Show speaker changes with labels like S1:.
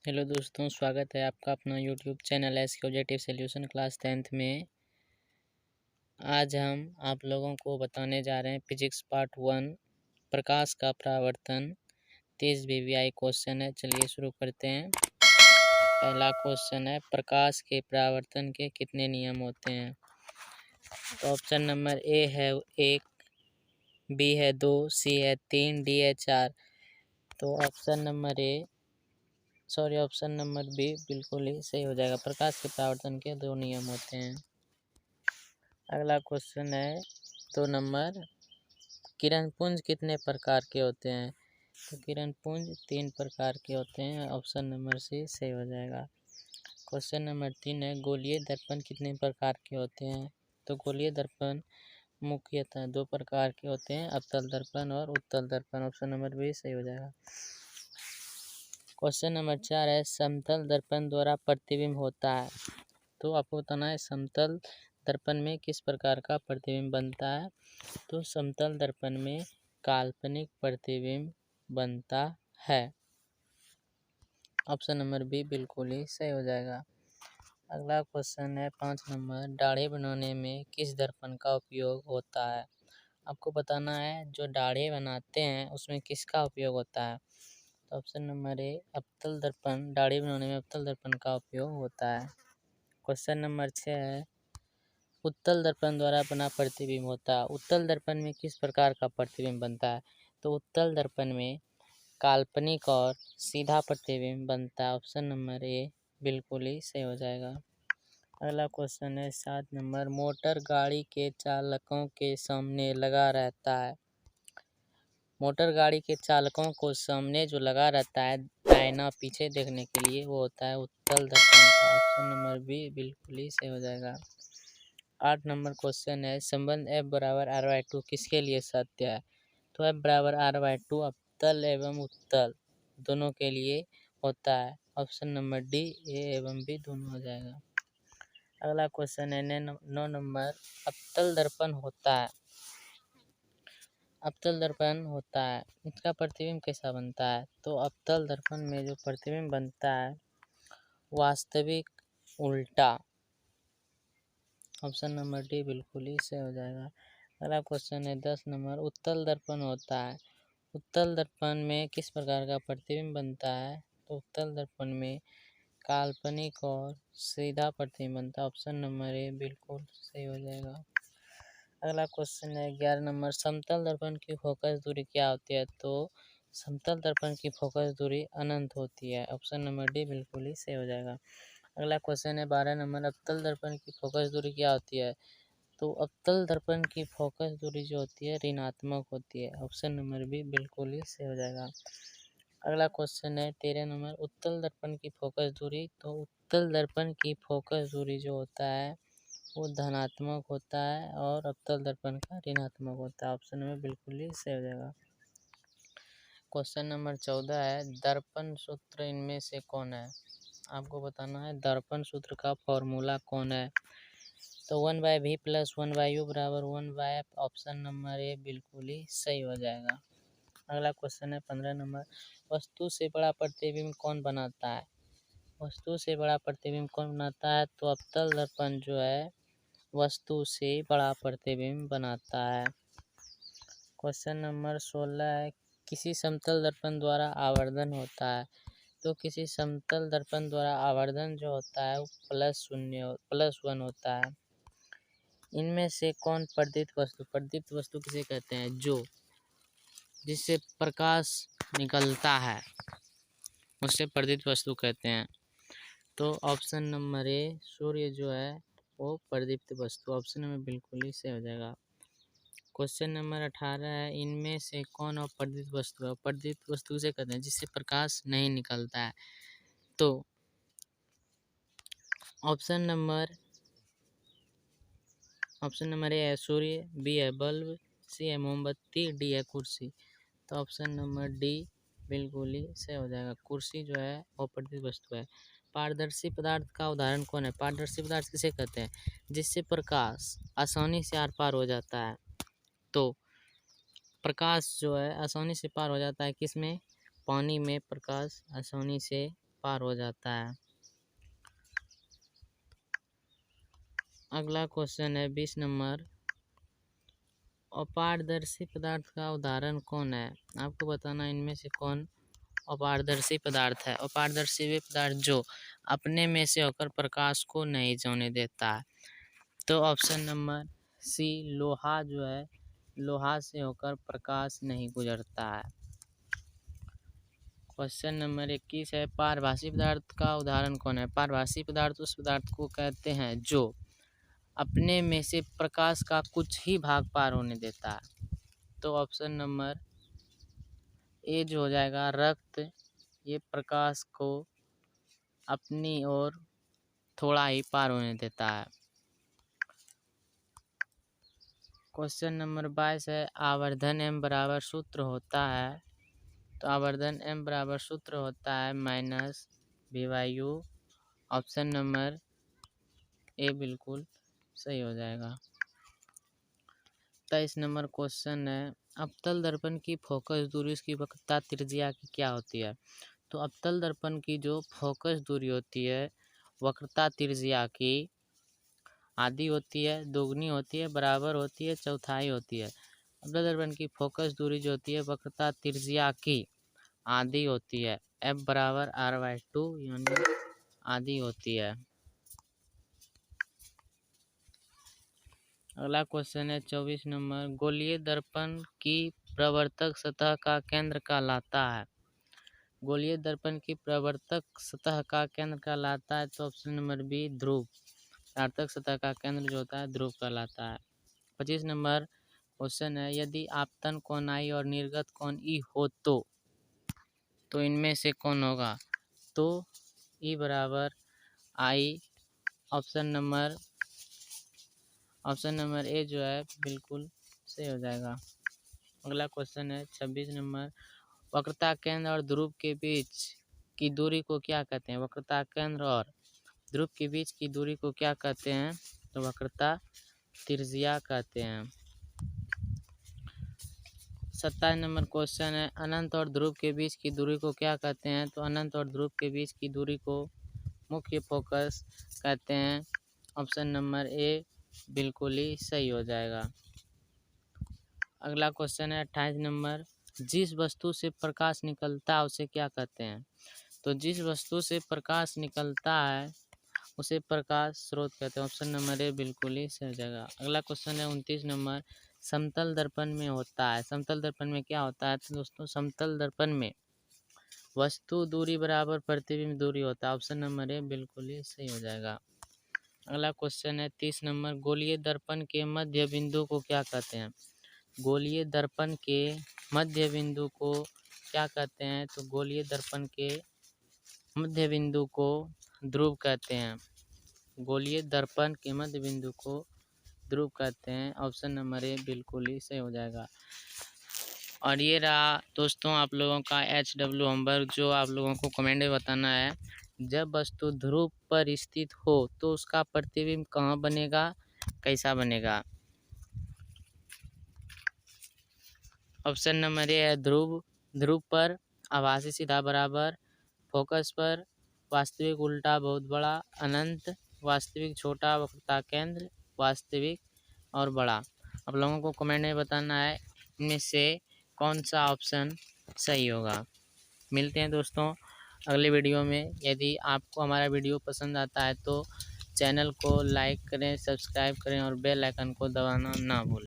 S1: Hello दोस्तों, स्वागत है आपका अपना YouTube channel SK objective solution class 10th में। आज हम आप लोगों को बताने जा रहे हैं फिजिक्स पार्ट 1 प्रकाश का परावर्तन। 30 वीवीआई क्वेश्चन है। चलिए शुरू करते हैं। पहला क्वेश्चन है, प्रकाश के परावर्तन के कितने नियम होते हैं? तो ऑप्शन नंबर ए है 1, बी है 2, सी है 3, डी है 4। तो ऑप्शन नंबर बी बिल्कुल ही सही हो जाएगा। प्रकाश के परावर्तन के 2 नियम होते हैं। अगला क्वेश्चन है 2 नंबर, किरण पुंज कितने प्रकार के होते हैं? तो किरण पुंज 3 प्रकार के होते हैं। ऑप्शन नंबर सी सही हो जाएगा। क्वेश्चन नंबर 3 है, गोलीय दर्पण कितने प्रकार के होते हैं? तो गोलीय दर्पण मुख्यतः 2 प्रकार के होते हैं, अवतल दर्पण और उत्तल दर्पण। ऑप्शन नंबर बी सही हो जाएगा। क्वेश्चन नंबर 4 है, समतल दर्पण द्वारा प्रतिबिंब होता है। तो आपको बताना है समतल दर्पण में किस प्रकार का प्रतिबिंब बनता है। तो समतल दर्पण में काल्पनिक प्रतिबिंब बनता है। ऑप्शन नंबर बी बिल्कुल ही सही हो जाएगा। अगला क्वेश्चन है 5 नंबर, दाढ़ी बनाने में किस दर्पण का उपयोग होता है? आपको बताना है जो दाढ़ी बनाते हैं उसमें किसका उपयोग होता है। तो ऑप्शन नंबर ए अवतल दर्पण, दाढ़ी बनाने में अवतल दर्पण का उपयोग होता है। क्वेश्चन नंबर 6 है, उत्तल दर्पण द्वारा बना प्रतिबिंब होता है। उत्तल दर्पण में किस प्रकार का प्रतिबिंब बनता है? तो उत्तल दर्पण में काल्पनिक और सीधा प्रतिबिंब बनता है। ऑप्शन नंबर ए बिल्कुल ही सही हो जाएगा। अगला क्वेश्चन है 7 नंबर, मोटर गाड़ी के चालकों के सामने लगा रहता है। मोटर गाड़ी के चालकों को सामने जो लगा रहता है आईना पीछे देखने के लिए, वो होता है उत्तल दर्पण का। ऑप्शन नंबर बी बिल्कुल ही सही हो जाएगा। 8 नंबर क्वेश्चन है, संबंध F बराबर R/2 किसके लिए सत्य है? तो F बराबर R/2 अवतल एवं उत्तल दोनों के लिए होता है। ऑप्शन नंबर डी, ए एवं बी दोनों हो जाएगा। अगला क्वेश्चन है 9 नंबर, अवतल दर्पण होता है। अवतल दर्पण होता है, इसका प्रतिबिंब कैसा बनता है? तो अवतल दर्पण में जो प्रतिबिंब बनता है वास्तविक उल्टा। ऑप्शन नंबर डी बिल्कुल ही सही हो जाएगा। अगला क्वेश्चन है 10 नंबर, उत्तल दर्पण होता है। उत्तल दर्पण में किस प्रकार का प्रतिबिंब बनता है? तो उत्तल दर्पण में काल्पनिक और सीधा प्रतिबिंब बनता है। ऑप्शन नंबर ए बिल्कुल सही हो जाएगा। अगला क्वेश्चन है 11 नंबर, समतल दर्पण की फोकस दूरी क्या होती है? तो समतल दर्पण की फोकस दूरी अनंत होती है। ऑप्शन नंबर डी बिल्कुल ही सही हो जाएगा। अगला क्वेश्चन है 12 नंबर, अवतल दर्पण की फोकस दूरी क्या होती है? तो अवतल दर्पण की फोकस दूरी जो होती है ऋणात्मक होती है। ऑप्शन नंबर बी बिल्कुल ही सही हो जाएगा। अगला क्वेश्चन है 13 नंबर, उत्तल दर्पण की फोकस दूरी। तो उत्तल दर्पण की फोकस दूरी जो होता है वो धनात्मक होता है और अवतल दर्पण का ऋणात्मक होता है। ऑप्शन नंबर बिल्कुल ही सही हो जाएगा। क्वेश्चन नंबर 14 है, दर्पण सूत्र इनमें से कौन है? आपको बताना है दर्पण सूत्र का फॉर्मूला कौन है। तो 1/v + 1/u बराबर 1/f। ऑप्शन नंबर ए बिल्कुल ही सही हो जाएगा। अगला क्वेश्चन है 15 नंबर, वस्तु से बड़ा प्रतिबिंब कौन बनाता है? वस्तु से बड़ा प्रतिबिंब कौन बनाता है? तो अवतल दर्पण जो है वस्तु से बड़ा प्रतिबिंब बनाता है। क्वेश्चन नंबर 16 है, किसी समतल दर्पण द्वारा आवर्धन होता है। तो किसी समतल दर्पण द्वारा आवर्धन जो होता है वो +1 होता है। इनमें से कौन प्रदीप्त वस्तु किसे कहते हैं? जो जिससे प्रकाश निकलता है उससे प्रदीप्त वस्तु कहते हैं। तो ऑप्शन नंबर ए सूर्य जो है वो प्रदीप्त वस्तु। ऑप्शन नंबर बिल्कुल ही सही हो जाएगा। क्वेश्चन नंबर 18 है, इनमें से कौन अप्रदीप्त वस्तु है? अप्रदीप्त वस्तु किसे कहते हैं? जिससे प्रकाश नहीं निकलता है। तो ऑप्शन नंबर ए है सूर्य, बी है बल्ब, सी है मोमबत्ती, डी है कुर्सी। तो ऑप्शन नंबर डी बिल्कुल ही सही हो जाएगा। कुर्सी जो है वो अप्रदीप्त वस्तु है। पारदर्शी पदार्थ का उदाहरण कौन है? पारदर्शी पदार्थ किसे कहते हैं? जिससे प्रकाश आसानी से आर पार हो जाता है। तो प्रकाश जो है आसानी से पार हो जाता है किसमें? पानी में प्रकाश आसानी से पार हो जाता है। अगला क्वेश्चन है 20 नंबर, अपारदर्शी पदार्थ का उदाहरण कौन है? आपको बताना इनमें से कौन अपारदर्शी पदार्थ है। अपारदर्शी वे पदार्थ जो अपने में से होकर प्रकाश को नहीं जाने देता है। तो ऑप्शन नंबर सी, लोहा जो है, लोहा से होकर प्रकाश नहीं गुजरता है। क्वेश्चन नंबर 21 है, पारभासी पदार्थ का उदाहरण कौन है? पारभासी पदार्थ उस पदार्थ को कहते हैं जो अपने में से प्रकाश का कुछ ही भाग पार होने देता है। तो ऑप्शन नंबर ए जो हो जाएगा, रक्त, ये प्रकाश को अपनी ओर थोड़ा ही पार होने देता है। क्वेश्चन नंबर 22 है, आवर्धन m बराबर सूत्र होता है। तो आवर्धन m बराबर सूत्र होता है -v/u। ऑप्शन नंबर ए बिल्कुल सही हो जाएगा। 23 नंबर क्वेश्चन है, अवतल दर्पण की फोकस दूरी, उसकी वक्रता त्रिज्या की क्या होती है? तो अवतल दर्पण की जो फोकस दूरी होती है, वक्रता त्रिज्या की आधी होती है, दोगुनी होती है, बराबर होती है, चौथाई होती है। अवतल दर्पण की फोकस दूरी जो होती है वक्रता त्रिज्या की आधी होती है, f बराबर r/2 यानी आधी होती है। अगला क्वेश्चन है 24 नंबर, गोलीय दर्पण की प्रवर्तक सतह का केंद्र कहलाता है। गोलीय दर्पण की प्रवर्तक सतह का केंद्र कहलाता है। तो ऑप्शन नंबर बी, ध्रुव। प्रवर्तक सतह का केंद्र जो होता है ध्रुव कहलाता है। 25 नंबर क्वेश्चन है, यदि आपतन कोण आई और निर्गत कोण ई हो तो इनमें से कौन होगा? तो ई बराबर आई। ऑप्शन नंबर ए जो है बिल्कुल सही हो जाएगा। अगला क्वेश्चन है 26 नंबर, वक्रता केंद्र और ध्रुव के बीच की दूरी को क्या कहते हैं? वक्रता केंद्र और ध्रुव के बीच की दूरी को क्या कहते हैं? तो वक्रता त्रिज्या कहते हैं। 27 नंबर क्वेश्चन है, अनंत और ध्रुव के बीच की दूरी को क्या कहते हैं? तो अनंत और ध्रुव के बीच की दूरी को मुख्य फोकस कहते हैं। ऑप्शन नंबर ए बिल्कुल ही सही हो जाएगा। अगला क्वेश्चन है 28 नंबर, जिस वस्तु से प्रकाश निकलता है उसे क्या कहते हैं? तो जिस वस्तु से प्रकाश निकलता है उसे प्रकाश स्रोत कहते हैं। ऑप्शन नंबर ए बिल्कुल ही सही हो जाएगा। अगला क्वेश्चन है 29 नंबर, समतल दर्पण में होता है। समतल दर्पण में क्या होता है? तो दोस्तों समतल दर्पण में वस्तु दूरी बराबर प्रतिबिंब दूरी होता है। ऑप्शन नंबर ए बिल्कुल ही सही हो जाएगा। अगला क्वेश्चन है 30 नंबर, गोलीय दर्पण के मध्य बिंदु को क्या कहते हैं? गोलीय दर्पण के मध्य बिंदु को क्या कहते हैं? तो गोलीय दर्पण के मध्य बिंदु को ध्रुव कहते हैं। गोलीय दर्पण के मध्य बिंदु को ध्रुव कहते हैं। ऑप्शन नंबर ए बिल्कुल ही सही हो जाएगा। और ये रहा दोस्तों आप लोगों का HW होमवर्क, जो आप लोगों को कमेंट में बताना है। जब वस्तु ध्रुव पर स्थित हो तो उसका प्रतिबिंब कहाँ बनेगा, कैसा बनेगा? ऑप्शन नंबर ए है ध्रुव पर आभासी सीधा बराबर, फोकस पर वास्तविक उल्टा बहुत बड़ा, अनंत, वास्तविक छोटा, वक्रता केंद्र, वास्तविक और बड़ा। आप लोगों को कमेंट में बताना है इनमें से कौन सा ऑप्शन सही होगा। मिलते हैं दोस्तों अगले वीडियो में। यदि आपको हमारा वीडियो पसंद आता है तो चैनल को लाइक करें, सब्सक्राइब करें और बेल आइकन को दबाना ना भूलें।